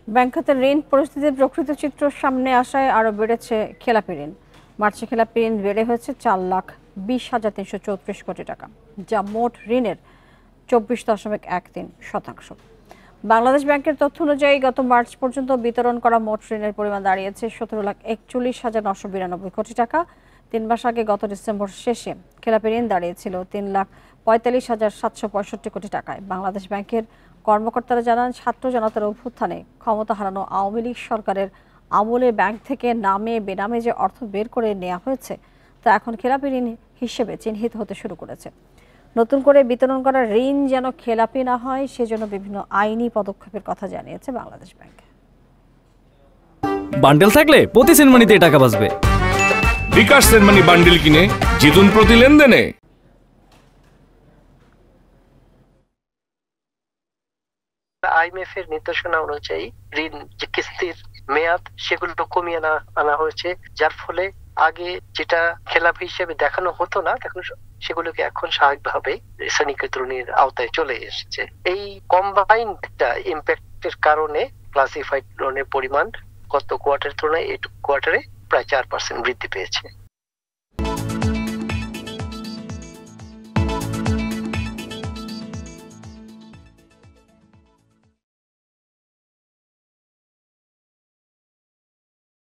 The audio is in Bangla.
ব্যাংক খাতের ঋণ পরিস্থিতির প্রকৃত চিত্র সামনে আসায় আরও বেড়েছে খেলাপি ঋণ। মার্চে খেলাপি ঋণ বেড়ে হয়েছে 4,20,334 কোটি টাকা, যা মোট ঋণের 24.13%। বাংলাদেশ ব্যাংকের তথ্য অনুযায়ী গত মার্চ পর্যন্ত বিতরণ করা মোট ঋণের পরিমাণ দাঁড়িয়েছে 17,41,990 কোটি টাকা। 3 মাস আগে গত ডিসেম্বর শেষে খেলাপি ঋণ দাঁড়িয়েছিল 3,45,765 কোটি টাকায়। বাংলাদেশ ব্যাংকের কর্মকর্তারা জানান, ছাত্র জনতার অভ্যুত্থানে ক্ষমতা হারানো আওয়ামী লীগ সরকারের আমলে ব্যাংক থেকে নামে বেনামে যে অর্থ বের করে নেওয়া হয়েছে তা এখন খেলাপি ঋণ হিসেবে চিহ্নিত হতে শুরু করেছে। নতুন করে বিতরণ করা ঋণ যেন খেলাপি না হয় সেজন্য বিভিন্ন আইনি পদক্ষেপের কথা জানিয়েছে বাংলাদেশ ব্যাংক। বান্ডেল থাকলে প্রতি সেনমানিতে টাকা বাঁচবে। বিকাশ সেনমানি বান্ডেল কিনে জিতুন প্রতি লেনদেনে। আইএমএফ এর নির্দেশনা অনুযায়ী ঋণ যে কিস্তির মেয়াদ সেগুলো কমিয়ে আনা হয়েছে, যার ফলে আগে যেটা খেলাপি হিসেবে দেখানো হতো না সেগুলোকে এখন স্বাভাবিকভাবে শ্রেণীকৃত ঋণের আওতায় চলে এসেছে। এই কম্বাইন্ড ইম্প্যাক্টের কারণে ক্লাসিফাইড লোনের পরিমাণ গত কোয়ার্টারের তুলনায় এই কোয়ার্টারে প্রায় 4% বৃদ্ধি পেয়েছে।